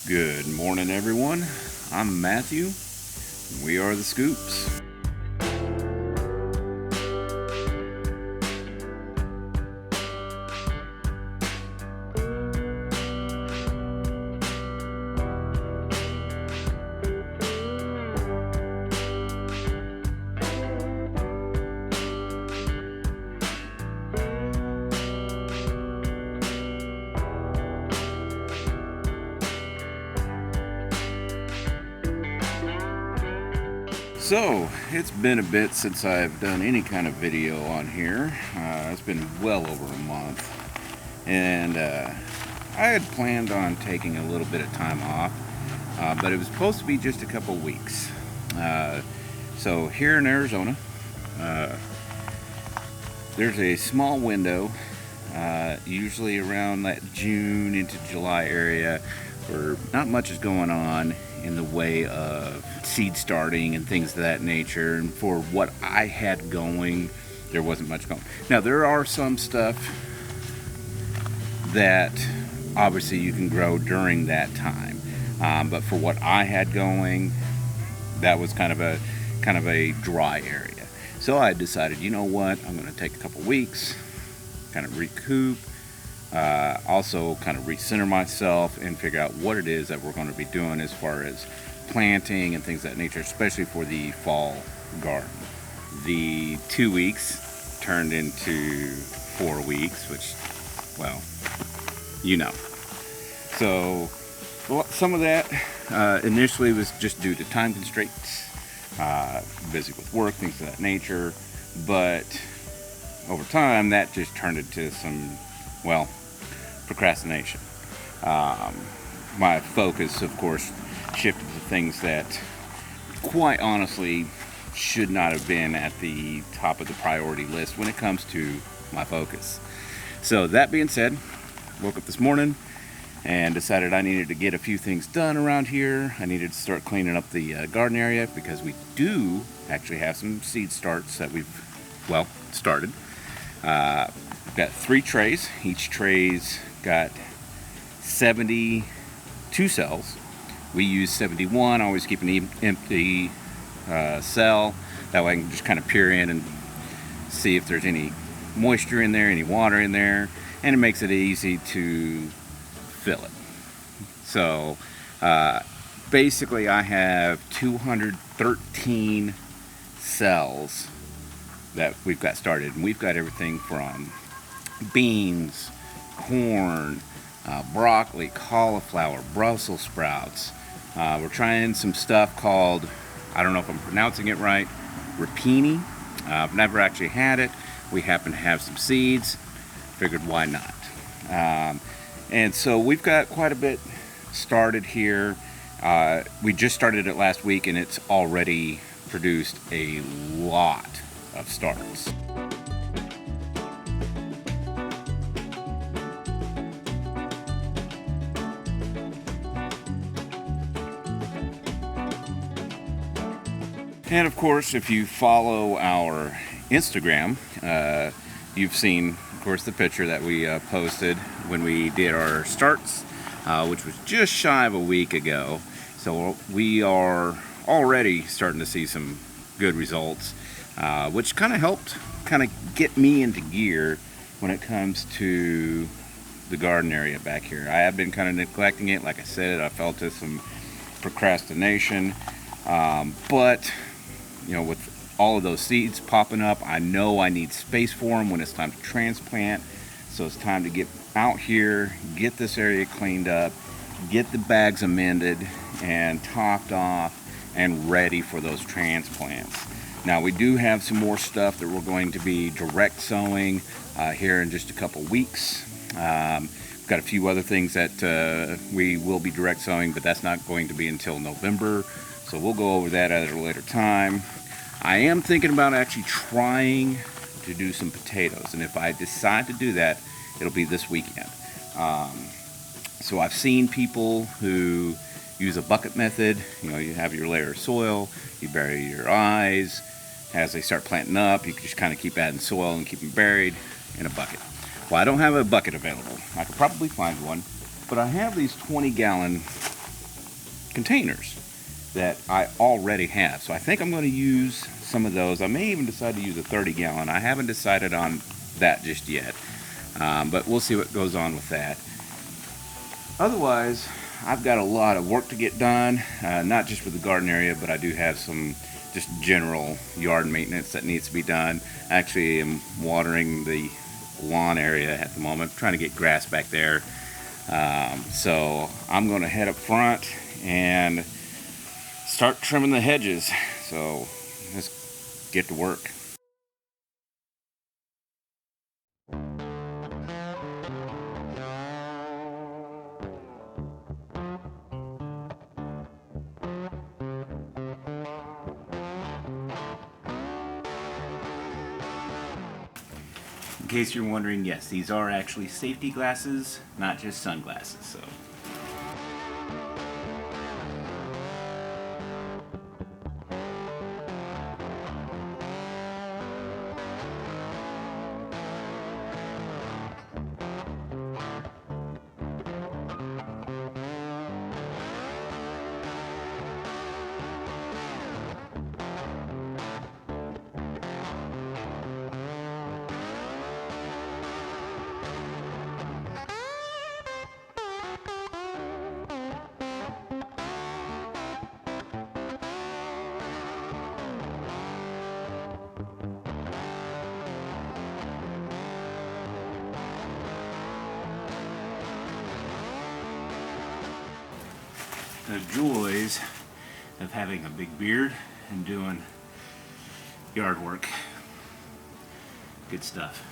Good morning, everyone. I'm Matthew. We are the Scoops. So, it's been a bit since I've done any kind of video on here. It's been well over a month. And I had planned on taking a little bit of time off, but it was supposed to be just a couple weeks. So, here in Arizona, there's a small window, usually around that June into July area, where not much is going on in the way of seed starting and things of that nature. And for what I had going, there wasn't much going. Now, there are some stuff that obviously you can grow during that time, but for what I had going, that was kind of a dry area. So I decided, you know what, I'm going to take a couple weeks, kind of recoup, also kind of recenter myself and figure out what it is that we're going to be doing as far as planting and things of that nature, especially for the fall garden. The 2 weeks turned into 4 weeks, which, well, you know. So some of that initially was just due to time constraints, busy with work, things of that nature, but over time that just turned into some, well, procrastination. My focus, of course, shifted to things that, quite honestly, should not have been at the top of the priority list when it comes to my focus. So that being said, woke up this morning and decided I needed to get a few things done around here. I needed to start cleaning up the garden area because we do actually have some seed starts that we've, well, started. We've got 3 trays. Each tray's got 72 cells. We use 71. I always keep an empty cell. That way I can just kind of peer in and see if there's any moisture in there, any water in there, and it makes it easy to fill it. So basically I have 213 cells that we've got started, and we've got everything from beans, corn, broccoli, cauliflower, Brussels sprouts. We're trying some stuff called, I don't know if I'm pronouncing it right, rapini. I've never actually had it. We happen to have some seeds. Figured why not. And so we've got quite a bit started here. We just started it last week, and it's already produced a lot of starts. And of course, if you follow our Instagram, you've seen, of course, the picture that we posted when we did our starts, which was just shy of a week ago. So we are already starting to see some good results, which kind of helped kind of get me into gear when it comes to the garden area back here. I have been kind of neglecting it. Like I said, I felt some procrastination, but you know, with all of those seeds popping up, I know I need space for them when it's time to transplant. So it's time to get out here, get this area cleaned up, get the bags amended and topped off and ready for those transplants. Now, we do have some more stuff that we're going to be direct sowing here in just a couple weeks. We've got a few other things that we will be direct sowing, but that's not going to be until November. So we'll go over that at a later time. I am thinking about actually trying to do some potatoes, and if I decide to do that, it'll be this weekend. So I've seen people who use a bucket method. You know, you have your layer of soil, you bury your eyes. As they start planting up, you can just kind of keep adding soil and keep them buried in a bucket. Well, I don't have a bucket available. I could probably find one, but I have these 20-gallon containers that I already have. So I think I'm going to use some of those. I may even decide to use a 30-gallon. I haven't decided on that just yet, but we'll see what goes on with that. Otherwise, I've got a lot of work to get done, not just for the garden area, but I do have some just general yard maintenance that needs to be done. Actually, I'm watering the lawn area at the moment, trying to get grass back there. So I'm going to head up front and start trimming the hedges. So let's get to work. In case you're wondering, yes, these are actually safety glasses, not just sunglasses. So. The joys of having a big beard and doing yard work. Good stuff.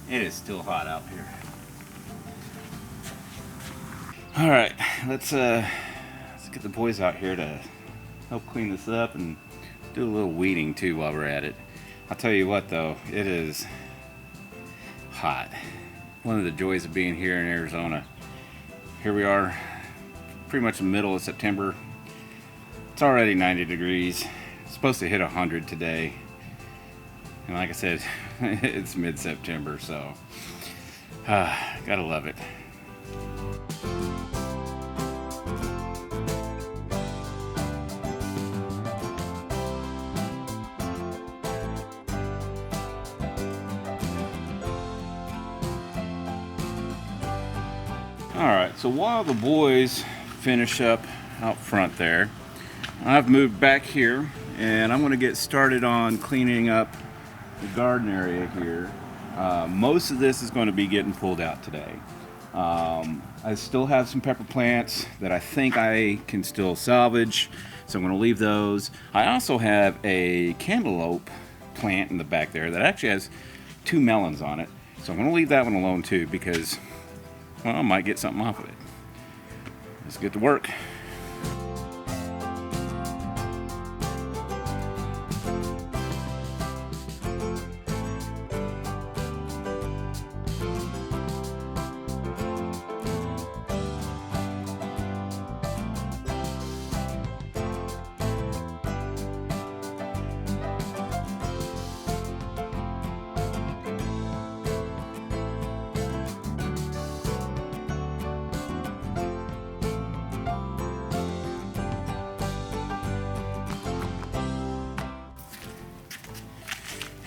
It is still hot out here. All right, let's get the boys out here to help clean this up and do a little weeding too while we're at it. I'll tell you what though, it is hot. One of the joys of being here in Arizona. Here we are, pretty much the middle of September. It's already 90 degrees. It's supposed to hit 100 today. And like I said, it's mid-September, so gotta love it. Alright, so while the boys finish up out front there, I've moved back here and I'm going to get started on cleaning up the garden area here. Most of this is going to be getting pulled out today. I still have some pepper plants that I think I can still salvage, so I'm going to leave those. I also have a cantaloupe plant in the back there that actually has 2 melons on it, so I'm going to leave that one alone too because, well, I might get something off of it. Let's get to work.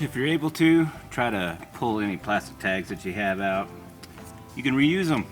If you're able to, try to pull any plastic tags that you have out. You can reuse them.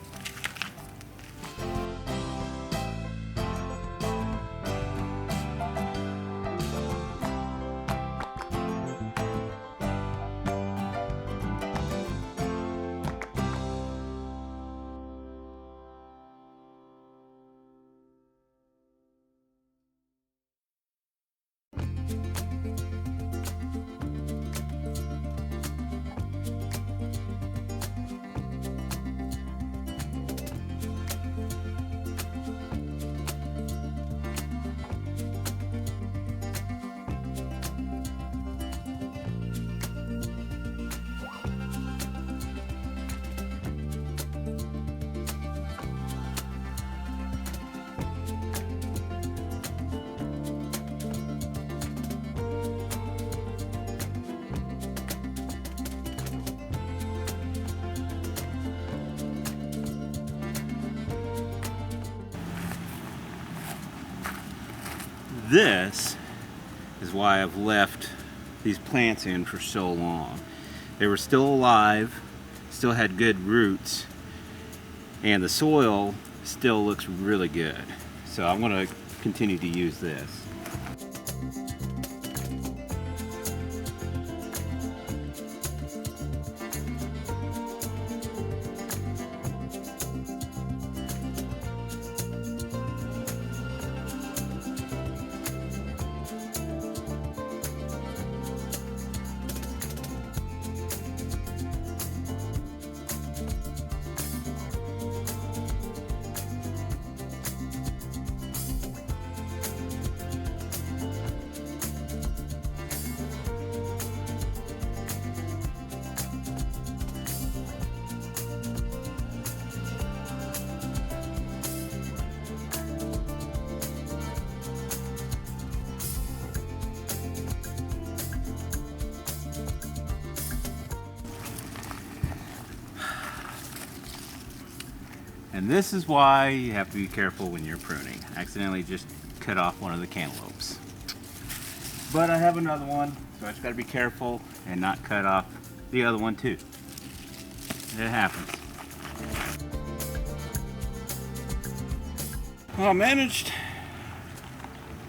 This is why I've left these plants in for so long. They were still alive, still had good roots, and the soil still looks really good. So I'm going to continue to use this. And this is why you have to be careful when you're pruning. Accidentally just cut off one of the cantaloupes. But I have another one, so I just got to be careful and not cut off the other one too. It happens. Well, I managed to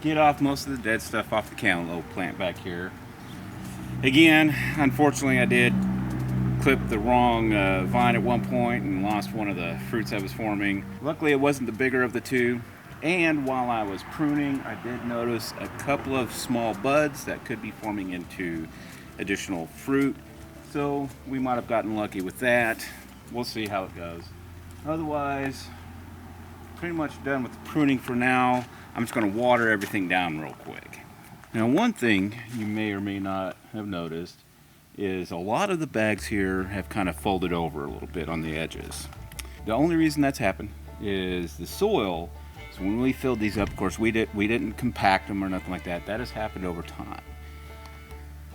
get off most of the dead stuff off the cantaloupe plant back here. Again, unfortunately I did clip the wrong vine at one point and lost one of the fruits that was forming. Luckily it wasn't the bigger of the two, and while I was pruning I did notice a couple of small buds that could be forming into additional fruit, so we might have gotten lucky with that. We'll see how it goes. Otherwise, pretty much done with the pruning for now. I'm just going to water everything down real quick. Now, one thing you may or may not have noticed is a lot of the bags here have kind of folded over a little bit on the edges. The only reason that's happened is the soil. So when we filled these up, of course, we didn't compact them or nothing like that. That has happened over time,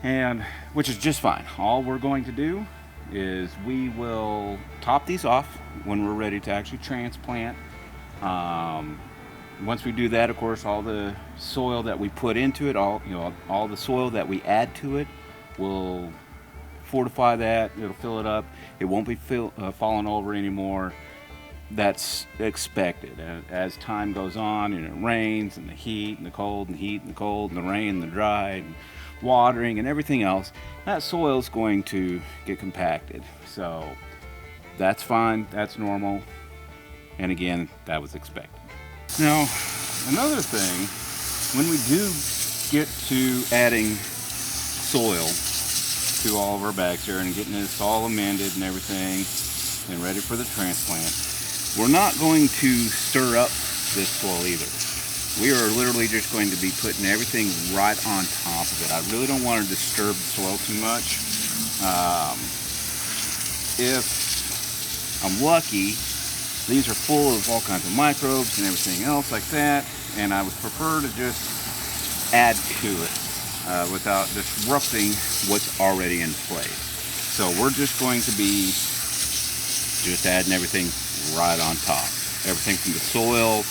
and which is just fine. All we're going to do is we will top these off when we're ready to actually transplant. Once we do that, of course, all the soil that we put into it, all the soil that we add to it, will fortify that. It'll fill it up. It won't be falling over anymore. That's expected. As time goes on and it rains and the heat and the cold and the heat and the cold and the rain and the dry and watering and everything else, that soil is going to get compacted. So that's fine. That's normal. And again, that was expected. Now, another thing, when we do get to adding soil to all of our bags here and getting this all amended and everything and ready for the transplant, we're not going to stir up this soil either. We are literally just going to be putting everything right on top of it. I really don't want to disturb the soil too much. If I'm lucky, these are full of all kinds of microbes and everything else like that, and I would prefer to just add to it without disrupting what's already in place. So we're just going to be just adding everything right on top. Everything from the soil,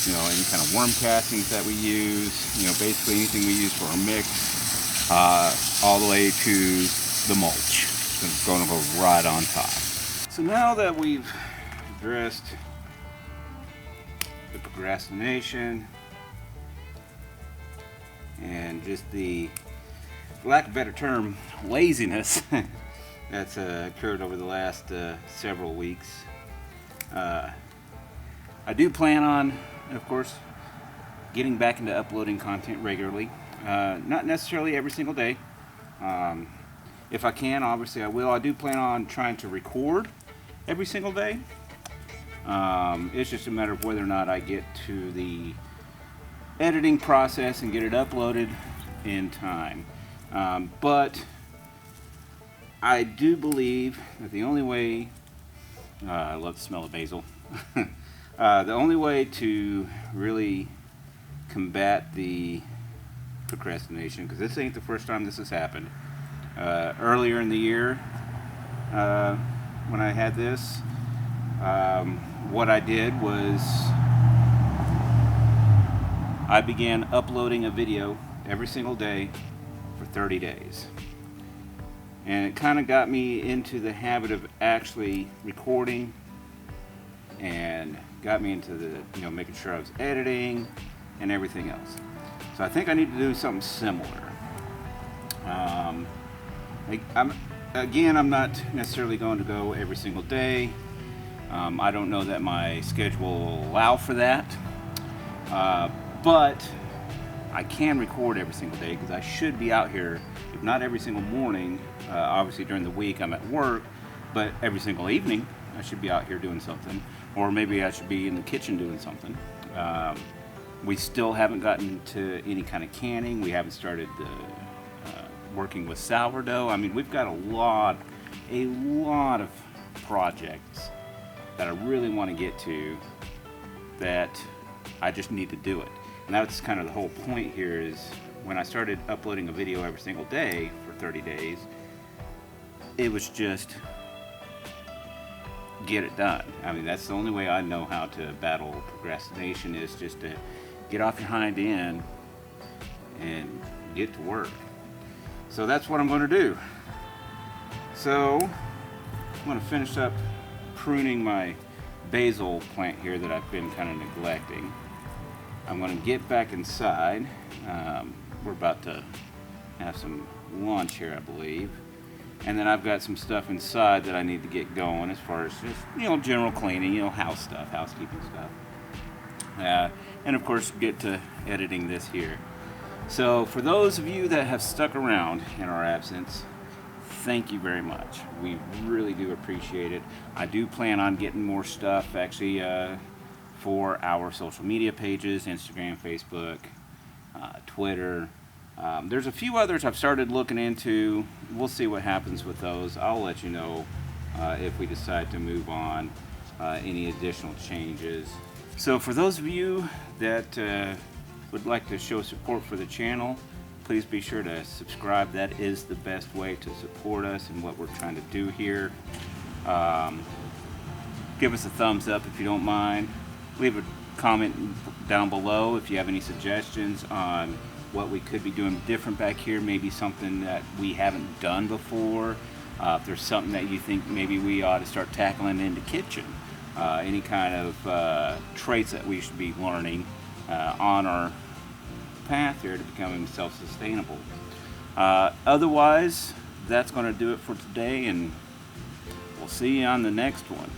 any kind of worm castings that we use, basically anything we use for our mix, all the way to the mulch. It's going to go right on top. So now that we've addressed the procrastination and just the, for lack of a better term, laziness that's occurred over the last several weeks, I do plan on, of course, getting back into uploading content regularly. Not necessarily every single day. If I can, obviously I will. I do plan on trying to record every single day. It's just a matter of whether or not I get to the editing process and get it uploaded in time. But I do believe that the only way, I love the smell of basil, the only way to really combat the procrastination, because this ain't the first time this has happened. Earlier in the year, when I had this, what I did was I began uploading a video every single day for 30 days. And it kind of got me into the habit of actually recording, and got me into the, making sure I was editing and everything else. So I think I need to do something similar. I'm not necessarily going to go every single day. I don't know that my schedule will allow for that. But I can record every single day because I should be out here, if not every single morning. Obviously during the week I'm at work, but every single evening I should be out here doing something, or maybe I should be in the kitchen doing something. We still haven't gotten to any kind of canning. We haven't started working with sourdough. I mean, we've got a lot of projects that I really want to get to, that I just need to do it. And that's kind of the whole point here, is when I started uploading a video every single day for 30 days, it was just get it done. I mean, that's the only way I know how to battle procrastination, is just to get off your hind end and get to work. So that's what I'm going to do. So I'm going to finish up pruning my basil plant here that I've been kind of neglecting. I'm going to get back inside. We're about to have some lunch here, I believe. And then I've got some stuff inside that I need to get going, as far as just, general cleaning, house stuff, housekeeping stuff. And of course, get to editing this here. So for those of you that have stuck around in our absence, thank you very much. We really do appreciate it. I do plan on getting more stuff, actually, for our social media pages, Instagram, Facebook, Twitter. There's a few others I've started looking into. We'll see what happens with those. I'll let you know if we decide to move on, any additional changes. So for those of you that would like to show support for the channel, please be sure to subscribe. That is the best way to support us and what we're trying to do here. Give us a thumbs up if you don't mind. Leave a comment down below if you have any suggestions on what we could be doing different back here, maybe something that we haven't done before. If there's something that you think maybe we ought to start tackling in the kitchen, any kind of traits that we should be learning on our path here to becoming self-sustainable. Otherwise, that's going to do it for today, and we'll see you on the next one.